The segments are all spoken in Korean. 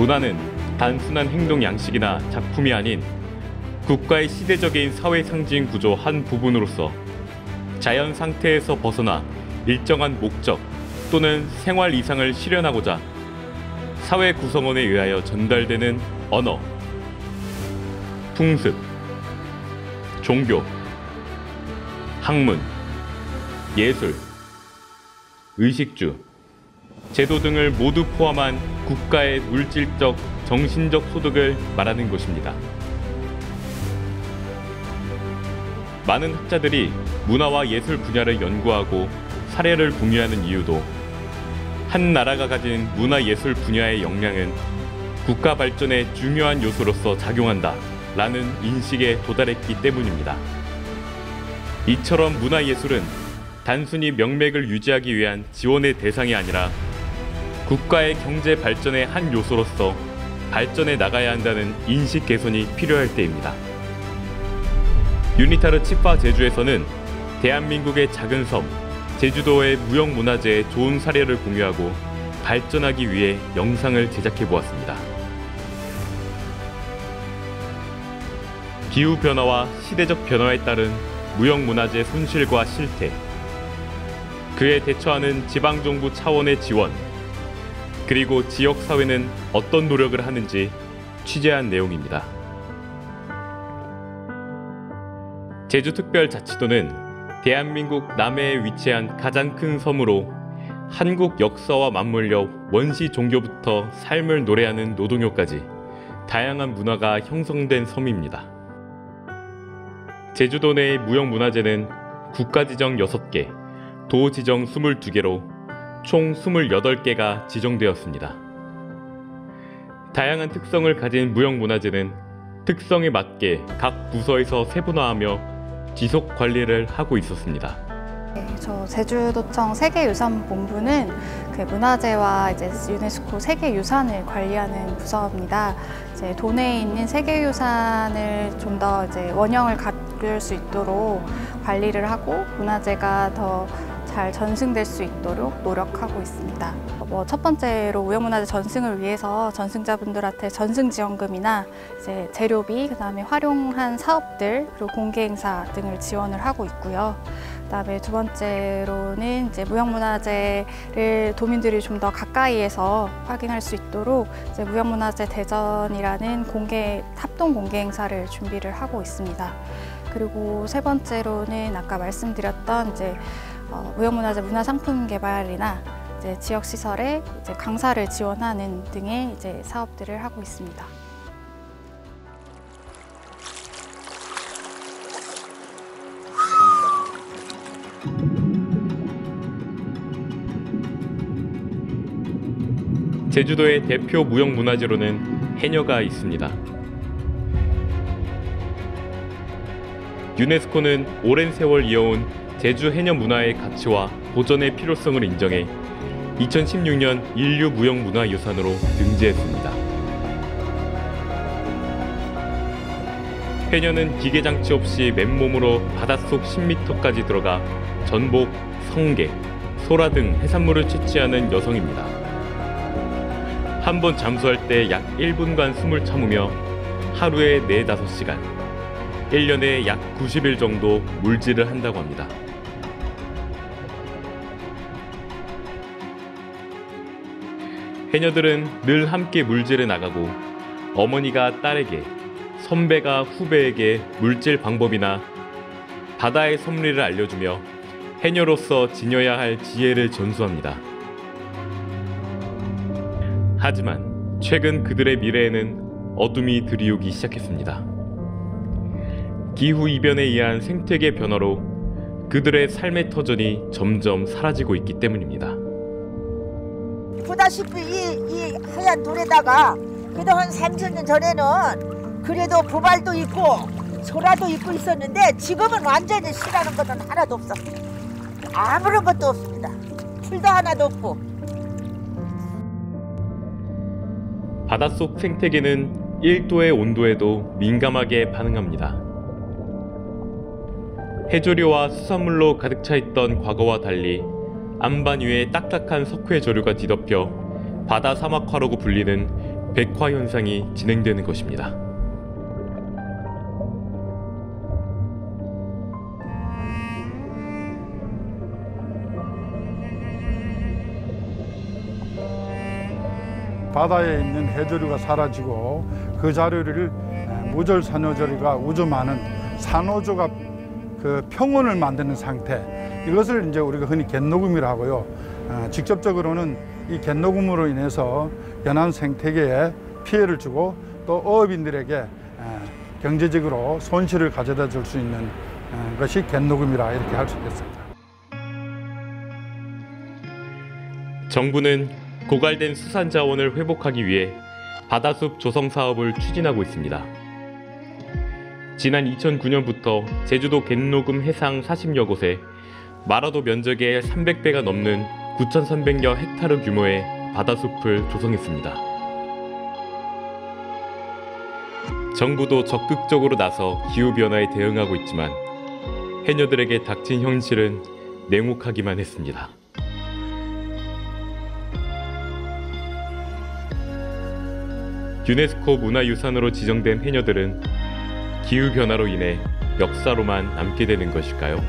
문화는 단순한 행동 양식이나 작품이 아닌 국가의 시대적인 사회 상징 구조 한 부분으로서 자연 상태에서 벗어나 일정한 목적 또는 생활 이상을 실현하고자 사회 구성원에 의하여 전달되는 언어, 풍습, 종교, 학문, 예술, 의식주, 제도 등을 모두 포함한 국가의 물질적, 정신적 소득을 말하는 것입니다. 많은 학자들이 문화와 예술 분야를 연구하고 사례를 공유하는 이유도 한 나라가 가진 문화예술 분야의 역량은 국가 발전의 중요한 요소로서 작용한다 라는 인식에 도달했기 때문입니다. 이처럼 문화예술은 단순히 명맥을 유지하기 위한 지원의 대상이 아니라 국가의 경제 발전의 한 요소로서 발전해 나가야 한다는 인식 개선이 필요할 때입니다. 유니타르 치파 제주에서는 대한민국의 작은 섬, 제주도의 무형문화재의 좋은 사례를 공유하고 발전하기 위해 영상을 제작해 보았습니다. 기후변화와 시대적 변화에 따른 무형문화재 손실과 실태, 그에 대처하는 지방정부 차원의 지원, 그리고 지역사회는 어떤 노력을 하는지 취재한 내용입니다. 제주특별자치도는 대한민국 남해에 위치한 가장 큰 섬으로 한국 역사와 맞물려 원시 종교부터 삶을 노래하는 노동요까지 다양한 문화가 형성된 섬입니다. 제주도 내의 무형문화재는 국가지정 6개, 도지정 22개로 총 28개가 지정되었습니다. 다양한 특성을 가진 무형문화재는 특성에 맞게 각 부서에서 세분화하며 지속 관리를 하고 있었습니다. 저 제주도청 세계유산본부는 그 문화재와 이제 유네스코 세계유산을 관리하는 부서입니다. 이제 도내에 있는 세계유산을 좀 더 이제 원형을 갖출 수 있도록 관리를 하고 문화재가 더 잘 전승될 수 있도록 노력하고 있습니다. 첫 번째로 무형문화재 전승을 위해서 전승자분들한테 전승지원금이나 이제 재료비, 그다음에 활용한 사업들, 그리고 공개행사 등을 지원을 하고 있고요. 그다음에 두 번째로는 이제 무형문화재를 도민들이 좀 더 가까이에서 확인할 수 있도록 이제 무형문화재 대전이라는 합동 공개 행사를 준비를 하고 있습니다. 그리고 세 번째로는 아까 말씀드렸던 이제 무형문화재 문화상품 개발이나 이제 지역 시설에 이제 강사를 지원하는 등의 이제 사업들을 하고 있습니다. 제주도의 대표 무형문화재로는 해녀가 있습니다. 유네스코는 오랜 세월 이어온 제주 해녀 문화의 가치와 보존의 필요성을 인정해 2016년 인류 무형문화유산으로 등재했습니다. 해녀는 기계장치 없이 맨몸으로 바닷속 10m까지 들어가 전복, 성게, 소라 등 해산물을 채취하는 여성입니다. 한 번 잠수할 때 약 1분간 숨을 참으며 하루에 4-5시간, 1년에 약 90일 정도 물질을 한다고 합니다. 해녀들은 늘 함께 물질에 나가고 어머니가 딸에게, 선배가 후배에게 물질 방법이나 바다의 섭리를 알려주며 해녀로서 지녀야 할 지혜를 전수합니다. 하지만 최근 그들의 미래에는 어둠이 들이오기 시작했습니다. 기후이변에 의한 생태계 변화로 그들의 삶의 터전이 점점 사라지고 있기 때문입니다. 보다시피 이 하얀 돌에다가 그래도 한 30년 전에는 그래도 보발도 있고 소라도 있고 있었는데 지금은 완전히 실하는 것은 하나도 없어. 아무런 것도 없습니다. 풀도 하나도 없고. 바닷속 생태계는 1도의 온도에도 민감하게 반응합니다. 해조류와 수산물로 가득 차 있던 과거와 달리 안반 위에 딱딱한 석회 조류가 뒤덮여 바다 사막화라고 불리는 백화 현상이 진행되는 것입니다. 바다에 있는 해조류가 사라지고 그 자료를 무절산호조류가 우주 많은 산호조가 그 평원을 만드는 상태, 이것을 이제 우리가 흔히 갯녹음이라고 하고요. 직접적으로는 이 갯녹음으로 인해서 연안 생태계에 피해를 주고 또 어업인들에게 경제적으로 손실을 가져다 줄 수 있는 것이 갯녹음이라 이렇게 할 수 있겠습니다. 정부는 고갈된 수산 자원을 회복하기 위해 바다숲 조성 사업을 추진하고 있습니다. 지난 2009년부터 제주도 갯녹음 해상 40여 곳에 마라도 면적의 300배가 넘는 9,300여 헥타르 규모의 바다숲을 조성했습니다. 정부도 적극적으로 나서 기후변화에 대응하고 있지만 해녀들에게 닥친 현실은 냉혹하기만 했습니다. 유네스코 문화유산으로 지정된 해녀들은 기후변화로 인해 역사로만 남게 되는 것일까요?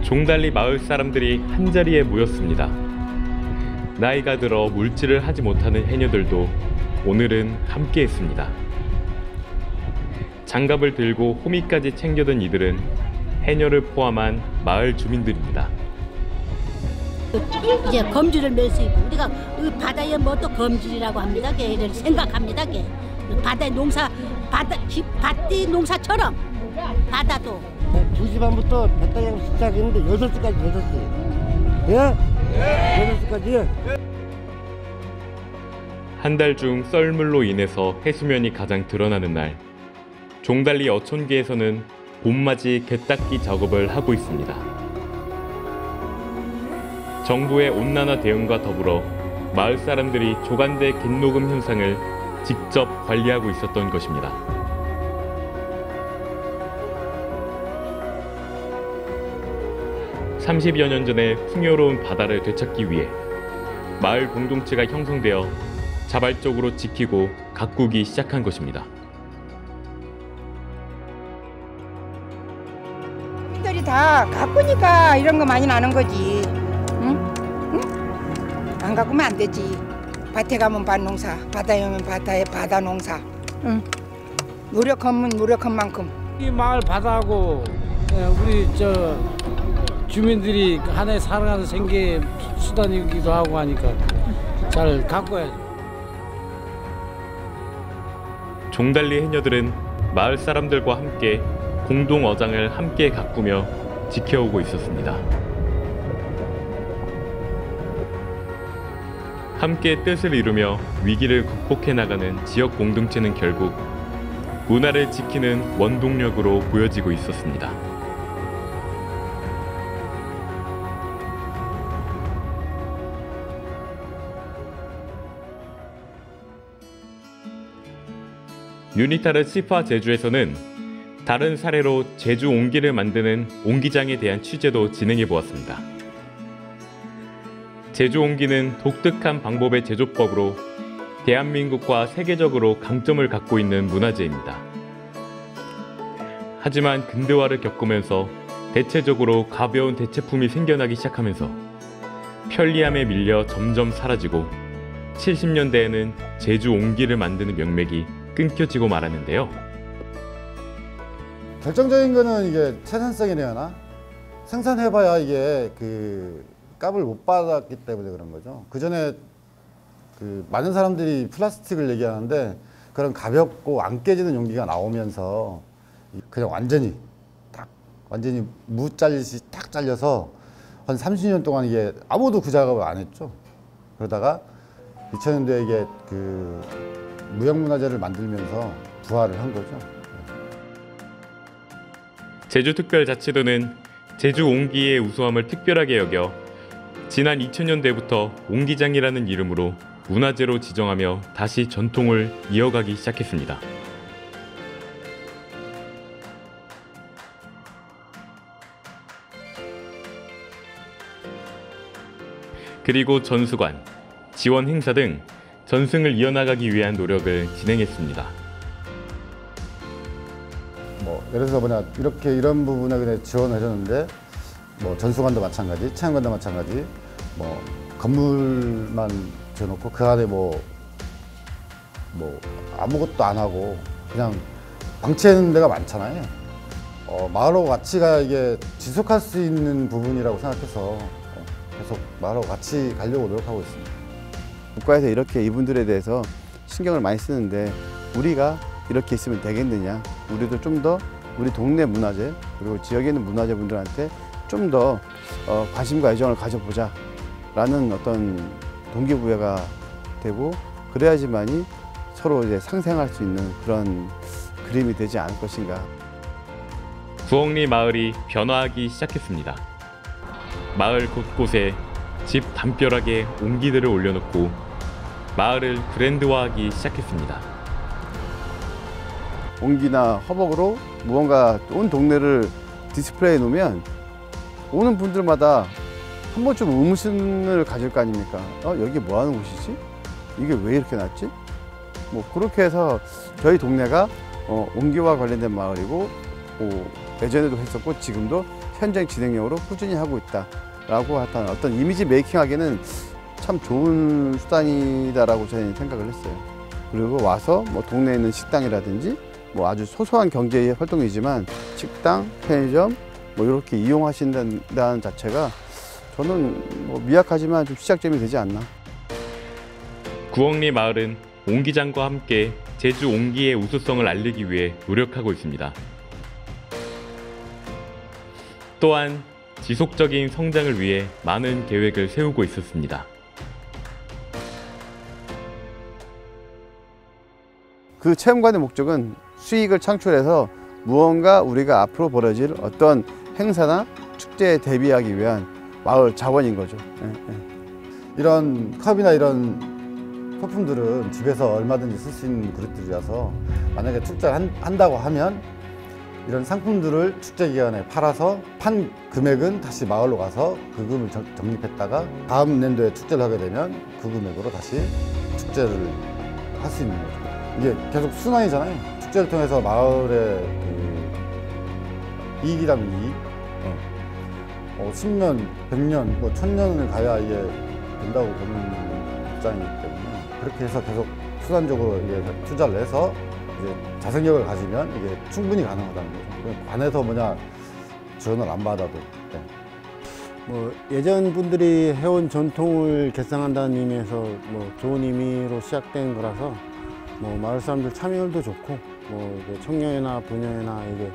종달리 마을 사람들이 한자리에 모였습니다. 나이가 들어 물질을 하지 못하는 해녀들도 오늘은 함께했습니다. 장갑을 들고 호미까지 챙겨든 이들은 해녀를 포함한 마을 주민들입니다. 이제 검지를 맬 수 있고 우리가 바다에 뭐 또 검지라고 합니다. 걔를 생각합니다. 걔 바다의 농사 밭이 농사처럼 바다도 2시 반부터 배타장 시작했는데 6시까지 6시. 예? 6시까지. 한 달 중 썰물로 인해서 해수면이 가장 드러나는 날, 종달리 어촌계에서는 봄맞이 갯닦기 작업을 하고 있습니다. 정부의 온난화 대응과 더불어 마을 사람들이 조간대 갯녹음 현상을 직접 관리하고 있었던 것입니다. (30여 년) 전에 풍요로운 바다를 되찾기 위해 마을 공동체가 형성되어 자발적으로 지키고 가꾸기 시작한 것입니다. 들이 다 가꾸니까 이런 거 많이 나는 거지. 응? 응? 안 가꾸면 안 되지. 밭에 가면 밭농사, 바다에 가면 바다에 바다 농사. 응. 노력하면 노력한 만큼. 이 마을 바다하고 우리 주민들이 하나의 살아가는 생계 수단이기도 하고 하니까 잘 가꿔야죠. 종달리 해녀들은 마을 사람들과 함께 공동 어장을 함께 가꾸며 지켜오고 있었습니다. 함께 뜻을 이루며 위기를 극복해 나가는 지역 공동체는 결국 문화를 지키는 원동력으로 보여지고 있었습니다. 유니타르 시파 제주에서는 다른 사례로 제주 옹기를 만드는 옹기장에 대한 취재도 진행해 보았습니다. 제주 옹기는 독특한 방법의 제조법으로 대한민국과 세계적으로 강점을 갖고 있는 문화재입니다. 하지만 근대화를 겪으면서 대체적으로 가벼운 대체품이 생겨나기 시작하면서 편리함에 밀려 점점 사라지고 70년대에는 제주 옹기를 만드는 명맥이 끊겨지고 말았는데요. 결정적인 거는 이게 생산성이래나 생산해봐야 이게 그 값을 못 받았기 때문에 그런 거죠. 그 전에 그 많은 사람들이 플라스틱을 얘기하는데 그런 가볍고 안 깨지는 용기가 나오면서 그냥 완전히 무 잘리듯이 탁 잘려서 한 30년 동안 이게 아무도 그 작업을 안 했죠. 그러다가 2000년대에 이게 그 무형문화재를 만들면서 부활을 한 거죠. 제주특별자치도는 제주 옹기의 우수함을 특별하게 여겨 지난 2000년대부터 옹기장이라는 이름으로 문화재로 지정하며 다시 전통을 이어가기 시작했습니다. 그리고 전수관, 지원 행사 등 전승을 이어나가기 위한 노력을 진행했습니다. 뭐 예를 들어서 이렇게 이런 부분에 그냥 지원을 해줬는데 뭐 전수관도 마찬가지, 체험관도 마찬가지, 뭐 건물만 지어놓고 그 안에 뭐 아무것도 안 하고 그냥 방치하는 데가 많잖아요. 마을하고 같이가 이게 지속할 수 있는 부분이라고 생각해서 계속 마을하고 같이 가려고 노력하고 있습니다. 국가에서 이렇게 이분들에 대해서 신경을 많이 쓰는데 우리가 이렇게 있으면 되겠느냐. 우리도 좀 더 우리 동네 문화재 그리고 지역에 있는 문화재분들한테 좀 더 관심과 애정을 가져보자 라는 어떤 동기부여가 되고 그래야지만이 서로 이제 상생할 수 있는 그런 그림이 되지 않을 것인가. 구억리 마을이 변화하기 시작했습니다. 마을 곳곳에 집 담벼락에 옹기들을 올려놓고 마을을 브랜드화하기 시작했습니다. 옹기나 허벅으로 무언가 온 동네를 디스플레이해 놓으면 오는 분들마다 한 번쯤 의문을 가질 거 아닙니까? 여기 뭐 하는 곳이지? 이게 왜 이렇게 났지? 뭐 그렇게 해서 저희 동네가 옹기와 관련된 마을이고 예전에도 했었고 지금도 현장 진행형으로 꾸준히 하고 있다라고 하는 어떤 이미지 메이킹하기에는 참 좋은 수단이다라고 저는 생각을 했어요. 그리고 와서 뭐 동네에 있는 식당이라든지 뭐 아주 소소한 경제 활동이지만 식당, 편의점 뭐 이렇게 이용하신다는 자체가 저는 뭐 미약하지만 좀 시작점이 되지 않나. 구억리 마을은 옹기장과 함께 제주 옹기의 우수성을 알리기 위해 노력하고 있습니다. 또한 지속적인 성장을 위해 많은 계획을 세우고 있었습니다. 그 체험관의 목적은 수익을 창출해서 무언가 우리가 앞으로 벌어질 어떤 행사나 축제에 대비하기 위한 마을 자원인 거죠. 이런 컵이나 이런 소품들은 집에서 얼마든지 쓸 수 있는 그릇들이라서 만약에 축제를 한다고 하면 이런 상품들을 축제 기간에 팔아서 판 금액은 다시 마을로 가서 그 금을 적립했다가 다음年도에 축제를 하게 되면 그 금액으로 다시 축제를 할 수 있는 거죠. 이게 계속 순환이잖아요. 축제를 통해서 마을의 그 이익이라면 이익, 10년, 100년, 뭐 1000년을 가야 이게 된다고 보는 입장이기 때문에 그렇게 해서 계속 수단적으로 이게 투자를 해서 이제 자생력을 가지면 이게 충분히 가능하다는 거죠. 관에서 지원을 안 받아도. 네. 뭐 예전 분들이 해온 전통을 개성한다는 의미에서 뭐 좋은 의미로 시작된 거라서 뭐 마을 사람들 참여율도 좋고 뭐 청년이나 부녀나 이게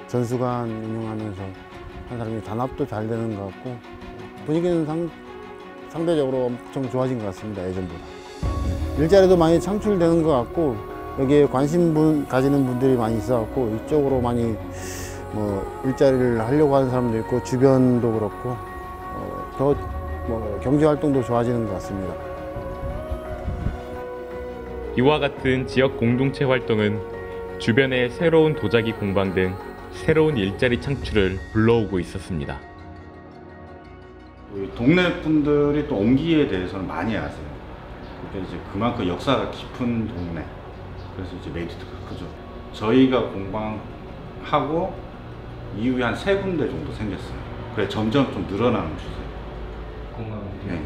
전수관 운영하면서 한 사람이 단합도 잘 되는 것 같고 분위기는 상대적으로 엄청 좋아진 것 같습니다. 예전보다. 일자리도 많이 창출되는 것 같고 여기에 관심 가지는 분들이 많이 있어갖고 이쪽으로 많이 뭐 일자리를 하려고 하는 사람도 있고 주변도 그렇고 더 뭐 경제 활동도 좋아지는 것 같습니다. 이와 같은 지역 공동체 활동은 주변의 새로운 도자기 공방 등 새로운 일자리 창출을 불러오고 있었습니다. 동네 분들이 또 옹기에 대해서는 많이 아세요. 그러니까 이제 그만큼 역사가 깊은 동네. 그래서 이제 메리트가 크죠. 저희가 공방하고 이후에 한 3군데 정도 생겼어요. 그래 점점 좀 늘어나는 추세예요. 네.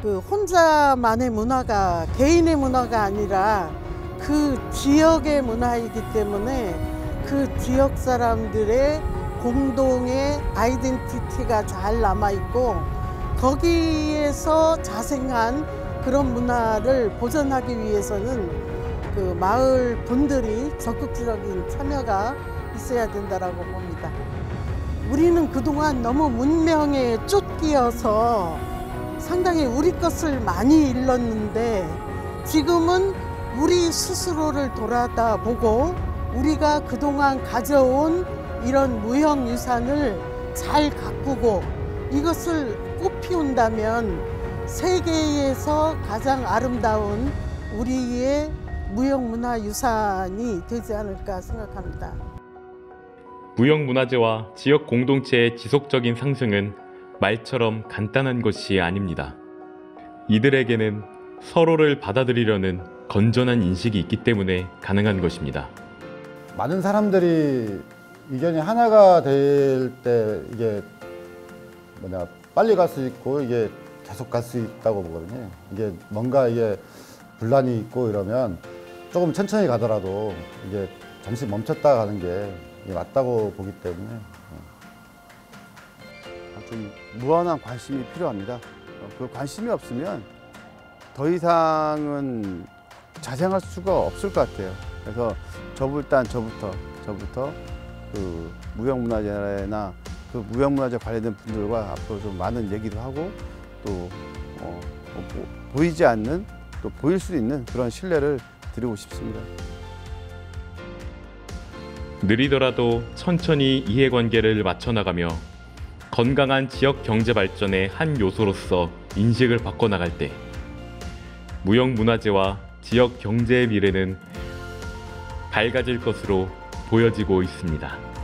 그 혼자만의 문화가 개인의 문화가 아니라 그 지역의 문화이기 때문에 그 지역 사람들의 공동의 아이덴티티가 잘 남아있고 거기에서 자생한 그런 문화를 보존하기 위해서는 그 마을 분들이 적극적인 참여가 있어야 된다고 봅니다. 우리는 그동안 너무 문명에 쫓기어서 상당히 우리 것을 많이 잃었는데 지금은 우리 스스로를 돌아다보고 우리가 그동안 가져온 이런 무형유산을 잘 가꾸고 이것을 꽃피운다면 세계에서 가장 아름다운 우리의 무형문화유산이 되지 않을까 생각합니다. 무형문화재와 지역 공동체의 지속적인 상승은 말처럼 간단한 것이 아닙니다. 이들에게는 서로를 받아들이려는 건전한 인식이 있기 때문에 가능한 것입니다. 많은 사람들이 의견이 하나가 될 때 이게 빨리 갈 수 있고 이게 계속 갈 수 있다고 보거든요. 이게 뭔가 이게 분란이 있고 이러면 조금 천천히 가더라도 이게 잠시 멈췄다 가는 게 맞다고 보기 때문에 좀 무한한 관심이 필요합니다. 그 관심이 없으면 더 이상은 자생할 수가 없을 것 같아요. 그래서 일단 저부터 그 무형문화재나 그 무형문화재 관련된 분들과 앞으로 좀 많은 얘기도 하고 또 보이지 않는 또 보일 수 있는 그런 신뢰를 드리고 싶습니다. 느리더라도 천천히 이해관계를 맞춰나가며 건강한 지역 경제 발전의 한 요소로서 인식을 바꿔나갈 때 무형문화재와 지역 경제의 미래는 밝아질 것으로 보여지고 있습니다.